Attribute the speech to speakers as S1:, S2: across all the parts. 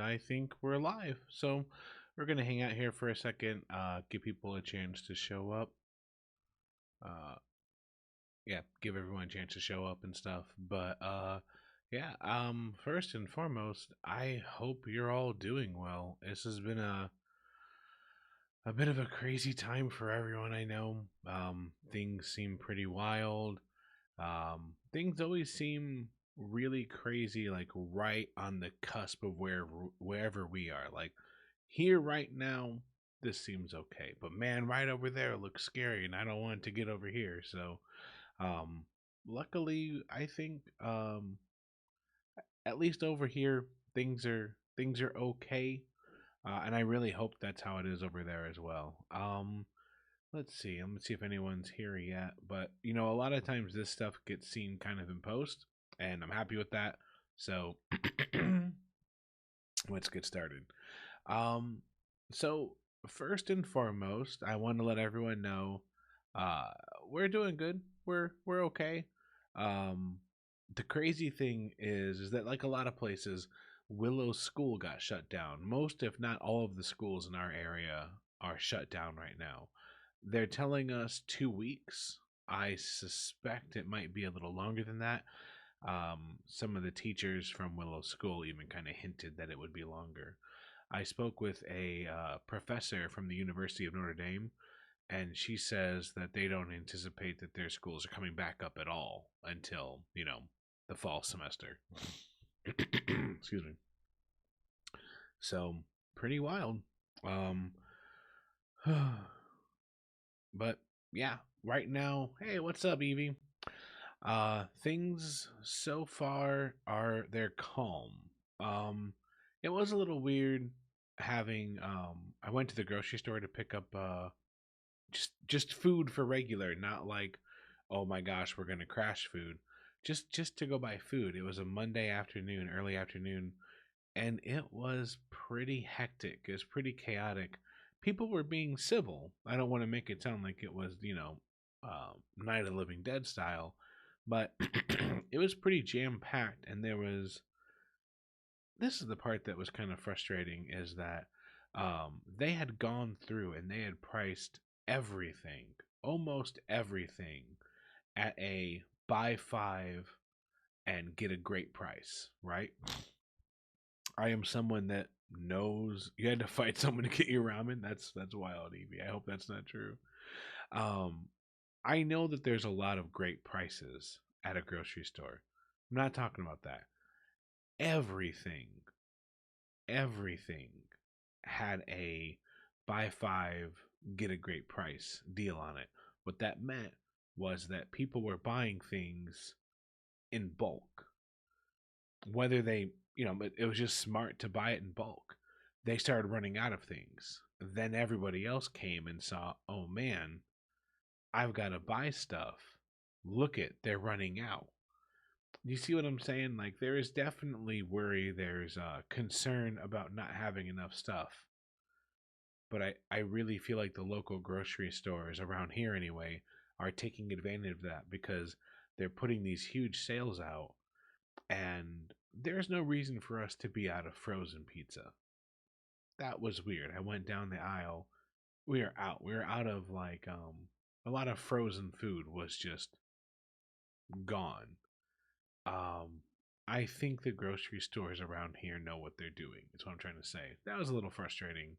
S1: I think we're live. So we're gonna hang out here for a second, give people a chance to show up. Uh, yeah, give everyone a chance to show up and stuff. First and foremost, I hope you're all doing well. This has been a bit of a crazy time for everyone I know. Things seem pretty wild. Things always seem really crazy, like right on the cusp of wherever we are. Like here right now, this seems okay, but man, right over there looks scary, and I don't want it to get over here. So, um, luckily, I think at least over here things are okay, and I really hope that's how it is over there as well. Let's see. I'm gonna see if anyone's here yet. But a lot of times this stuff gets seen kind of in post, and I'm happy with that. So let's get started. Um, so first and foremost, I want to let everyone know, uh, we're doing good. We're okay. Um, the crazy thing is that like a lot of places, Willow School got shut down. Most, if not all, of the schools in our area are shut down right now. They're telling us 2 weeks. I suspect it might be a little longer than that. Some of the teachers from Willow School even kind of hinted that it would be longer. I spoke with a professor from the University of Notre Dame, and she says that they don't anticipate that their schools are coming back up at all until, the fall semester. Excuse me. So, pretty wild. Um, but yeah, right now, hey, what's up, Evie? Things so far are they're calm. Um, it was a little weird having I went to the grocery store to pick up just food for regular, not like, oh my gosh, we're gonna crash food. Just to go buy food. It was a Monday afternoon, early afternoon, and it was pretty hectic. It was pretty chaotic. People were being civil. I don't want to make it sound like it was, Night of the Living Dead style, but it was pretty jam packed. And this is the part that was kind of frustrating is that they had gone through and they had priced everything, almost everything, at a buy five and get a great price, right? I am someone that knows you had to fight someone to get your ramen. That's wild, Evie. I hope that's not true. Um, I know that there's a lot of great prices at a grocery store. I'm not talking about that. Everything, everything had a buy five get a great price deal on it. What that meant was that people were buying things in bulk, whether they, but it was just smart to buy it in bulk. They started running out of things. Then everybody else came and saw, oh man, I've got to buy stuff. Look it, they're running out. You see what I'm saying? Like there is definitely worry. There's concern about not having enough stuff. But I really feel like the local grocery stores around here anyway are taking advantage of that because they're putting these huge sales out, and there's no reason for us to be out of frozen pizza. That was weird. I went down the aisle. We are out. We are out of like a lot of frozen food was just gone. Um I think the grocery stores around here know what they're doing. Is what I'm trying to say. That was a little frustrating.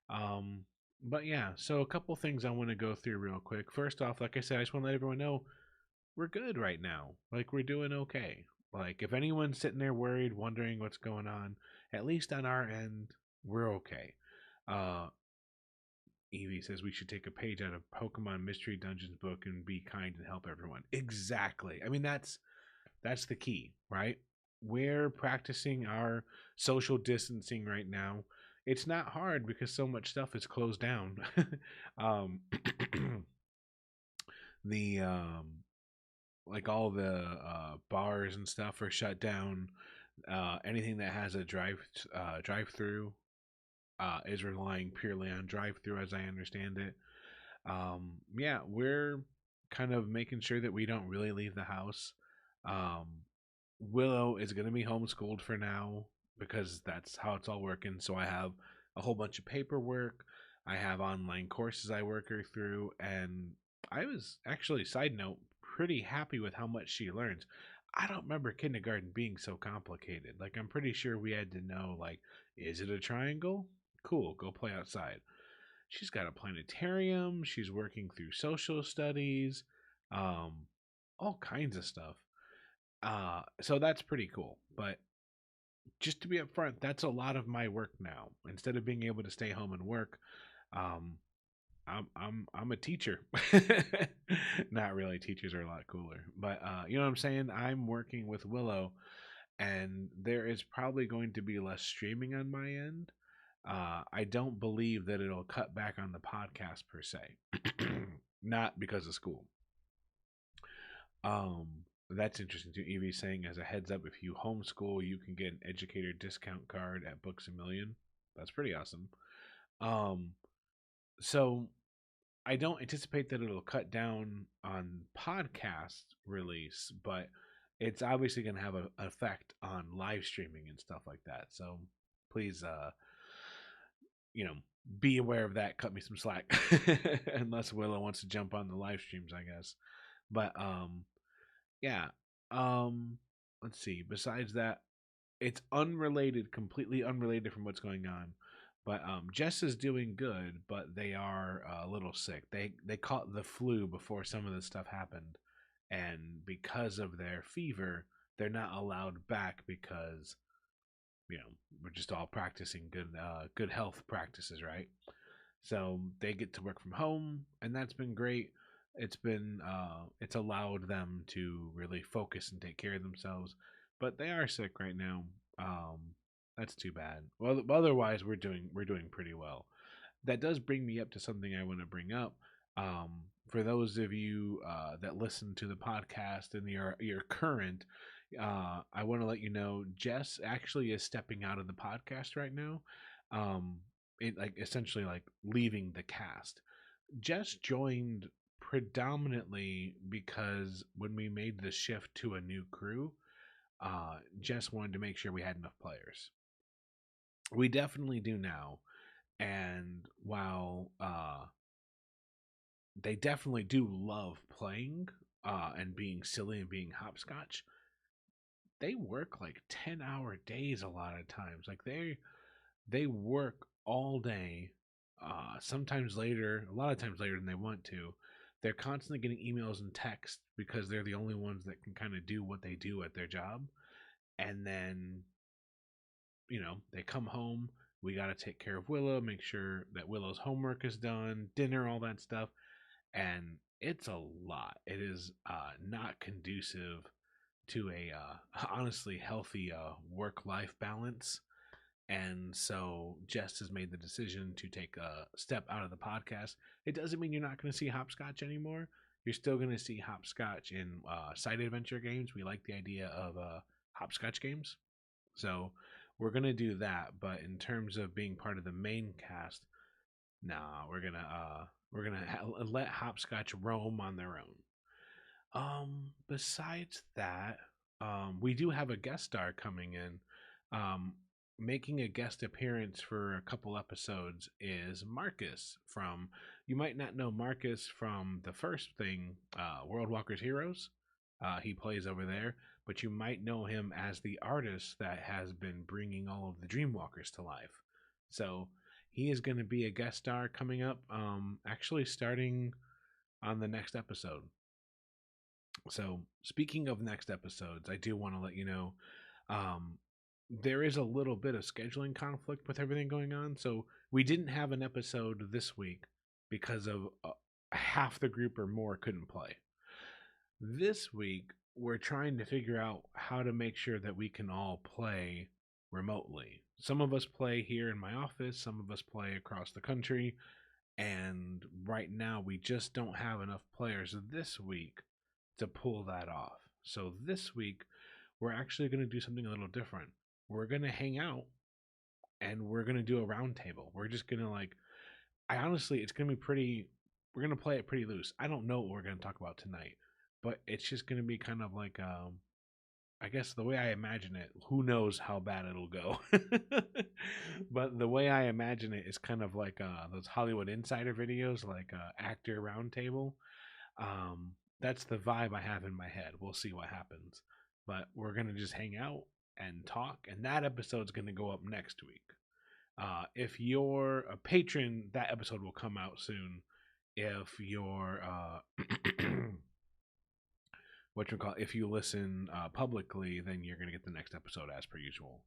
S1: Um but yeah, so a couple things I want to go through real quick. First off, like I said, I just want to let everyone know we're good right now. Like we're doing okay. Like if anyone's sitting there worried, wondering what's going on, at least on our end, we're okay. Uh Evie says we should take a page out of Pokemon Mystery Dungeons book and be kind and help everyone. Exactly. I mean that's the key, right? We're practicing our social distancing right now. It's not hard because so much stuff is closed down. um the like all the bars and stuff are shut down. Anything that has a drive through is relying purely on drive through, as I understand it. Yeah, we're kind of making sure that we don't really leave the house. Um, Willow is going to be homeschooled for now. because that's how it's all working. So I have a whole bunch of paperwork. I have online courses I work her through, and I was actually, side note, pretty happy with how much she learns. I don't remember kindergarten being so complicated. Like, I'm pretty sure we had to know, like, is it a triangle? Cool, go play outside. She's got a planetarium. She's working through social studies, um, all kinds of stuff. So that's pretty cool. But just to be upfront, that's a lot of my work now. Instead of being able to stay home and work, um, I'm a teacher. Not really. Teachers are a lot cooler, but you know what I'm saying. I'm working with Willow, and there is probably going to be less streaming on my end. I don't believe that it'll cut back on the podcast per se, not because of school. Um, that's interesting too. Evie saying, as a heads up, if you homeschool, you can get an educator discount card at Books a Million. That's pretty awesome. Um, so I don't anticipate that it'll cut down on podcast release, but it's obviously going to have an effect on live streaming and stuff like that. So please, you know, be aware of that. Cut me some slack, unless Willow wants to jump on the live streams, I guess. But yeah. Um, let's see. Besides that, it's unrelated, completely unrelated from what's going on. But Jess is doing good, but they are a little sick. They caught the flu before some of this stuff happened, and because of their fever, they're not allowed back because we're just all practicing good health practices, right? So they get to work from home, and that's been great. It's allowed them to really focus and take care of themselves, but they are sick right now. Um, that's too bad. Well, otherwise we're doing pretty well. That does bring me up to something I want to bring up. For those of you that listen to the podcast and you're current, I want to let you know Jess actually is stepping out of the podcast right now. Um, it like essentially like leaving the cast. Jess joined predominantly because when we made the shift to a new crew, Jess wanted to make sure we had enough players. We definitely do now, and while they definitely do love playing and being silly and being hopscotch, they work like 10-hour days a lot of times. Like they work all day, sometimes later, a lot of times later than they want to. They're constantly getting emails and texts because they're the only ones that can kind of do what they do at their job. And then, they come home. We got to take care of Willow, make sure that Willow's homework is done, dinner, all that stuff. And it's a lot. It is not conducive to a honestly healthy work life balance. And so Jess has made the decision to take a step out of the podcast. It doesn't mean you're not going to see hopscotch anymore. You're still going to see hopscotch in side adventure games. We like the idea of hopscotch games. So we're going to do that. But in terms of being part of the main cast, nah, we're gonna let hopscotch roam on their own. Besides that, we do have a guest star coming in. Um, Making a guest appearance for a couple episodes is Marcus from. You might not know Marcus from the first thing, World Walkers Heroes. He plays over there, but you might know him as the artist that has been bringing all of the Dreamwalkers to life. So he is going to be a guest star coming up. Actually starting on the next episode. So, speaking of next episodes, I do want to let you know um, there is a little bit of scheduling conflict with everything going on. So, we didn't have an episode this week because of half the group or more couldn't play. This week, we're trying to figure out how to make sure that we can all play remotely. Some of us play here in my office, some of us play across the country, and right now we just don't have enough players this week to pull that off. So this week, we're actually going to do something a little different. We're going to hang out and we're going to do a roundtable. We're just going to it's going to be pretty, we're going to play it pretty loose. I don't know what we're going to talk about tonight, but it's just going to be kind of like I guess the way I imagine it, who knows how bad it'll go. But the way I imagine it is kind of like those Hollywood Insider videos, like actor roundtable. That's the vibe I have in my head. We'll see what happens, but we're gonna just hang out and talk, and that episode's gonna go up next week. If you're a patron, that episode will come out soon. If you're what you call, if you listen publicly, then you're gonna get the next episode as per usual.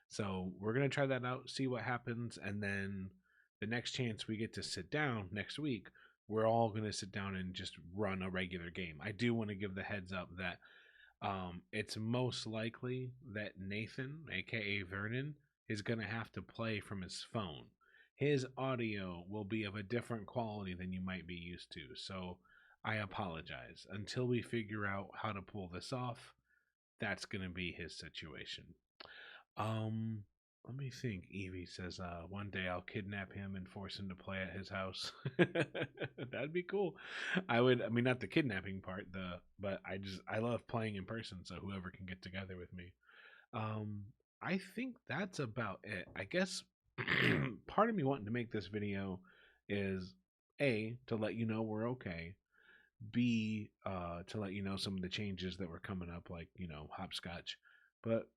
S1: So we're gonna try that out, see what happens, and then the next chance we get to sit down next week, we're all gonna sit down and just run a regular game. I do want to give the heads up that it's most likely that Nathan, aka Vernon, is gonna have to play from his phone. His audio will be of a different quality than you might be used to. So I apologize. Until we figure out how to pull this off, that's gonna be his situation. Um, Let me think. Evie says, one day I'll kidnap him and force him to play at his house. That'd be cool. I mean, not the kidnapping part, but I love playing in person, so whoever can get together with me. Um, I think that's about it. I guess part of me wanting to make this video is A, to let you know we're okay. B, to let you know some of the changes that were coming up, like, hopscotch. But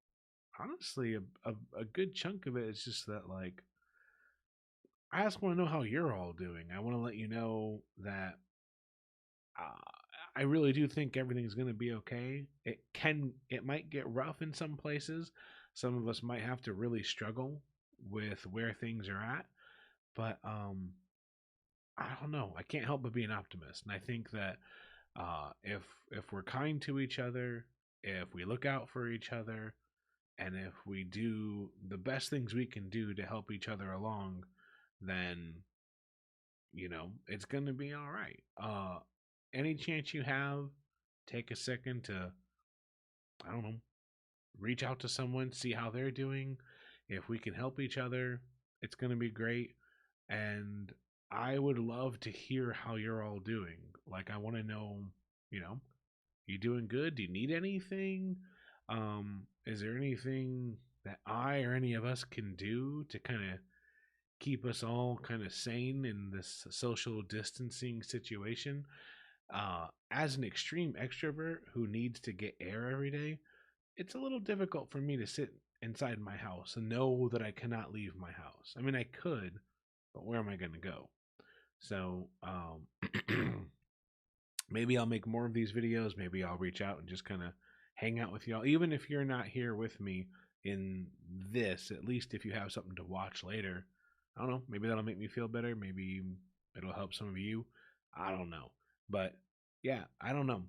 S1: honestly, a good chunk of it is just that, like, I just want to know how you're all doing. I want to let you know that uh, I really do think everything's going to be okay. It might get rough in some places. Some of us might have to really struggle with where things are at, but I don't know. I can't help but be an optimist, and I think that if we're kind to each other, if we look out for each other, and if we do the best things we can do to help each other along, then it's gonna be all right. Any chance you have, take a second to, I don't know, reach out to someone, see how they're doing. If we can help each other, it's gonna be great. And I would love to hear how you're all doing. Like, I want to know, you know, you doing good? Do you need anything? Is there anything that I or any of us can do to kind of keep us all kind of sane in this social distancing situation? As an extreme extrovert who needs to get air every day, it's a little difficult for me to sit inside my house and know that I cannot leave my house. I mean, I could, but where am I going to go? So, maybe I'll make more of these videos. Maybe I'll reach out and just kind of hang out with y'all. Even if you're not here with me in this, at least if you have something to watch later, I don't know. Maybe that'll make me feel better. Maybe it'll help some of you. I don't know. But yeah, I don't know.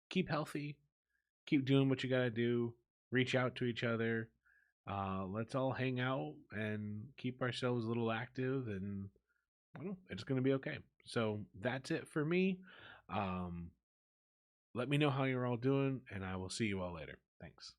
S1: Keep healthy. Keep doing what you got to do. Reach out to each other. Let's all hang out and keep ourselves a little active, and well, it's going to be okay. So that's it for me. Um, Let me know how you're all doing, and I will see you all later. Thanks.